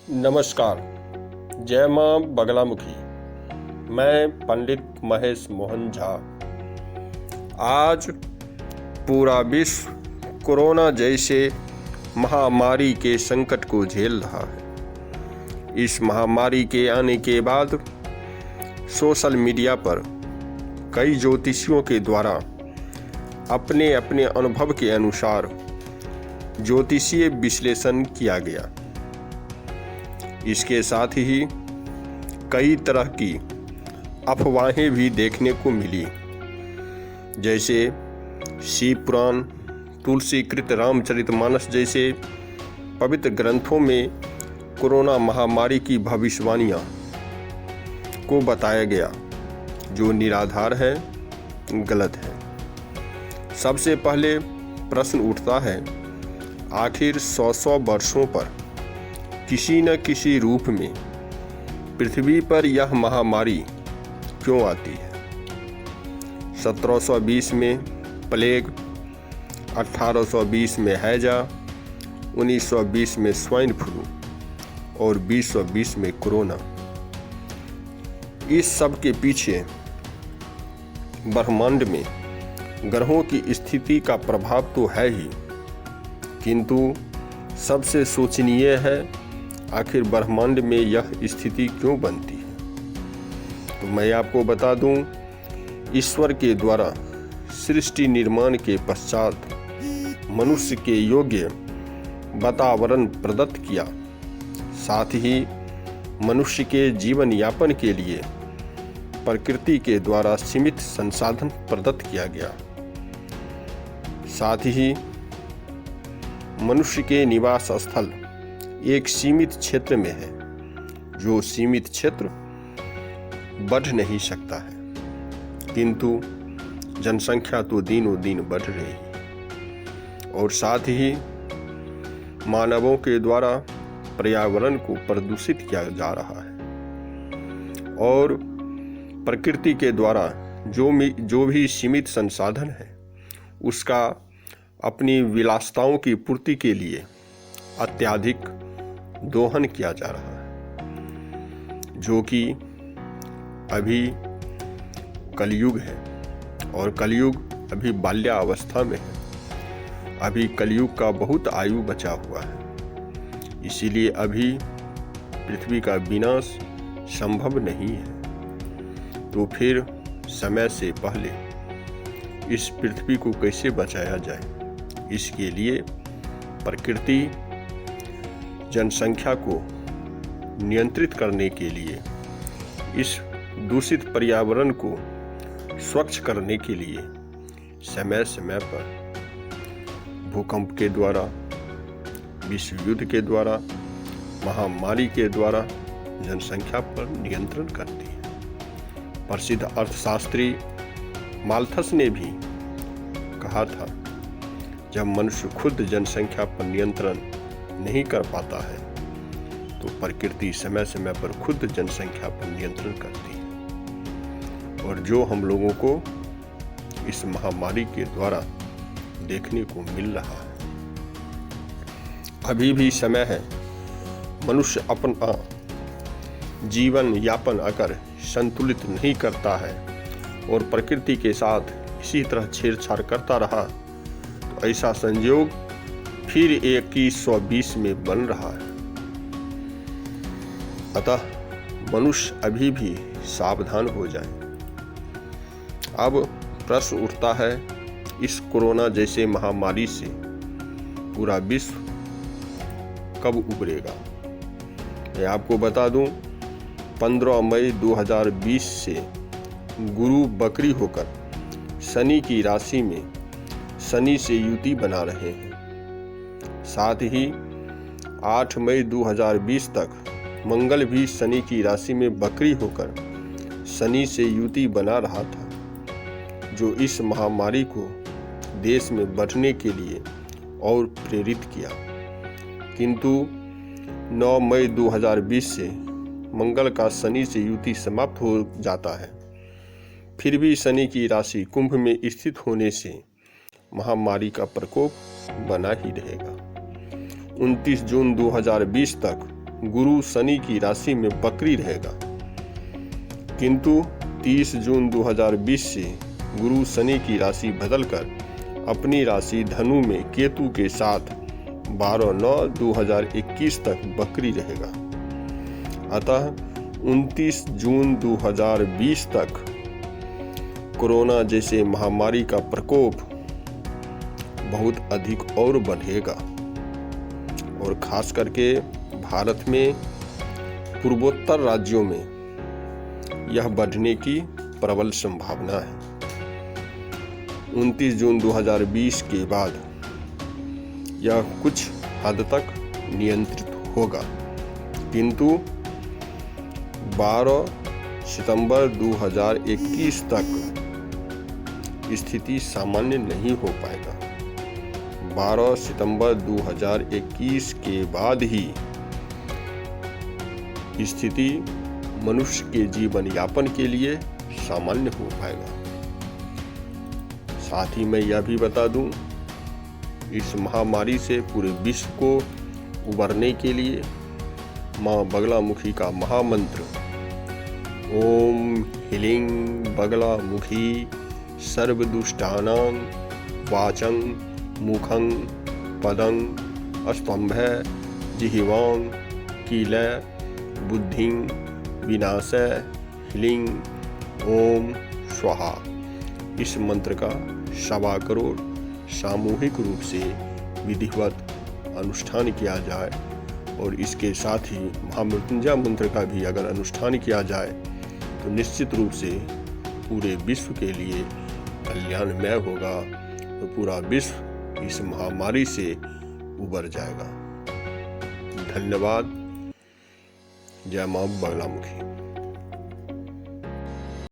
नमस्कार। जय माँ बगलामुखी। मैं पंडित महेश मोहन झा। आज पूरा विश्व कोरोना जैसे महामारी के संकट को झेल रहा है। इस महामारी के आने के बाद सोशल मीडिया पर कई ज्योतिषियों के द्वारा अपने अपने अनुभव के अनुसार ज्योतिषीय विश्लेषण किया गया। इसके साथ ही कई तरह की अफवाहें भी देखने को मिली, जैसे शिव पुराण, तुलसीकृत रामचरितमानस जैसे पवित्र ग्रंथों में कोरोना महामारी की भविष्यवाणियां को बताया गया, जो निराधार है, गलत है। सबसे पहले प्रश्न उठता है, आखिर 100 वर्षों पर किसी न किसी रूप में पृथ्वी पर यह महामारी क्यों आती है? 1720 में प्लेग, 1820 में हैजा, 1920 में स्वाइन फ्लू और 2020 में कोरोना। इस सब के पीछे ब्रह्मांड में ग्रहों की स्थिति का प्रभाव तो है ही, किंतु सबसे सोचनीय है, आखिर ब्रह्मांड में यह स्थिति क्यों बनती है? तो मैं आपको बता दूं, ईश्वर के द्वारा सृष्टि निर्माण के पश्चात मनुष्य के योग्य वातावरण प्रदत्त किया, साथ ही मनुष्य के जीवन यापन के लिए प्रकृति के द्वारा सीमित संसाधन प्रदत्त किया गया। साथ ही मनुष्य के निवास स्थल एक सीमित क्षेत्र में है, जो सीमित क्षेत्र बढ़ नहीं सकता है, किंतु जनसंख्या तो दिनों दिन बढ़ रही है। और साथ ही मानवों के द्वारा पर्यावरण को प्रदूषित किया जा रहा है, और प्रकृति के द्वारा जो भी सीमित संसाधन है, उसका अपनी विलासिताओं की पूर्ति के लिए अत्यधिक दोहन किया जा रहा है, जो कि अभी कलयुग है। और कलयुग अभी बाल्यावस्था में है। अभी कलयुग का बहुत आयु बचा हुआ है, इसीलिए अभी पृथ्वी का विनाश संभव नहीं है। तो फिर समय से पहले इस पृथ्वी को कैसे बचाया जाए? इसके लिए प्रकृति जनसंख्या को नियंत्रित करने के लिए, इस दूषित पर्यावरण को स्वच्छ करने के लिए समय समय पर भूकंप के द्वारा, विश्व युद्ध के द्वारा, महामारी के द्वारा जनसंख्या पर नियंत्रण करती है। प्रसिद्ध अर्थशास्त्री माल्थस ने भी कहा था, जब मनुष्य खुद जनसंख्या पर नियंत्रण नहीं कर पाता है, तो प्रकृति समय समय पर खुद जनसंख्या पर नियंत्रण करती है। और जो हम लोगों को इस महामारी के द्वारा देखने को मिल रहा है, अभी भी समय है। मनुष्य अपना जीवन यापन अगर संतुलित नहीं करता है और प्रकृति के साथ इसी तरह छेड़छाड़ करता रहा, तो ऐसा संयोग फिर 2120 में बन रहा है। अतः मनुष्य अभी भी सावधान हो जाए। अब प्रश्न उठता है, इस कोरोना जैसे महामारी से पूरा विश्व कब उबरेगा? मैं आपको बता दूं, 15 मई 2020 से गुरु बकरी होकर शनि की राशि में शनि से युति बना रहे हैं। साथ ही 8 मई 2020 तक मंगल भी शनि की राशि में बकरी होकर शनि से युति बना रहा था, जो इस महामारी को देश में बढ़ने के लिए और प्रेरित किया। किंतु 9 मई 2020 से मंगल का शनि से युति समाप्त हो जाता है। फिर भी शनि की राशि कुंभ में स्थित होने से महामारी का प्रकोप बना ही रहेगा। 29 जून 2020 तक गुरु शनि की राशि में वक्री रहेगा, किंतु 30 जून 2020 से गुरु शनि की राशि बदलकर अपनी राशि धनु में केतु के साथ 12/9/2021 तक वक्री रहेगा। अतः 29 जून 2020 तक कोरोना जैसे महामारी का प्रकोप बहुत अधिक और बढ़ेगा और खास करके भारत में पूर्वोत्तर राज्यों में यह बढ़ने की प्रबल संभावना है। 29 जून 2020 के बाद यह कुछ हद तक नियंत्रित होगा, किंतु 12 सितंबर 2021 तक स्थिति सामान्य नहीं हो पाएगा। 12 सितंबर 2021 के बाद ही स्थिति मनुष्य के जीवन यापन के लिए सामान्य हो पाएगा। साथ ही मैं यह भी बता दूं, इस महामारी से पूरे विश्व को उबरने के लिए मां बगलामुखी का महामंत्र ओम ह्लीं बगलामुखी सर्वदुष्टानां वाचं मुखं पदं स्तंभः जिह्वां कीलः बुद्धिं विनाशः ह्लीं ओम स्वाहा। इस मंत्र का 1.25 करोड़ सामूहिक रूप से विधिवत अनुष्ठान किया जाए और इसके साथ ही महामृत्युंजय मंत्र का भी अगर अनुष्ठान किया जाए तो निश्चित रूप से पूरे विश्व के लिए कल्याणमय होगा तो पूरा विश्व इस महामारी से उबर जाएगा। धन्यवाद। जय मां बगलामुखी।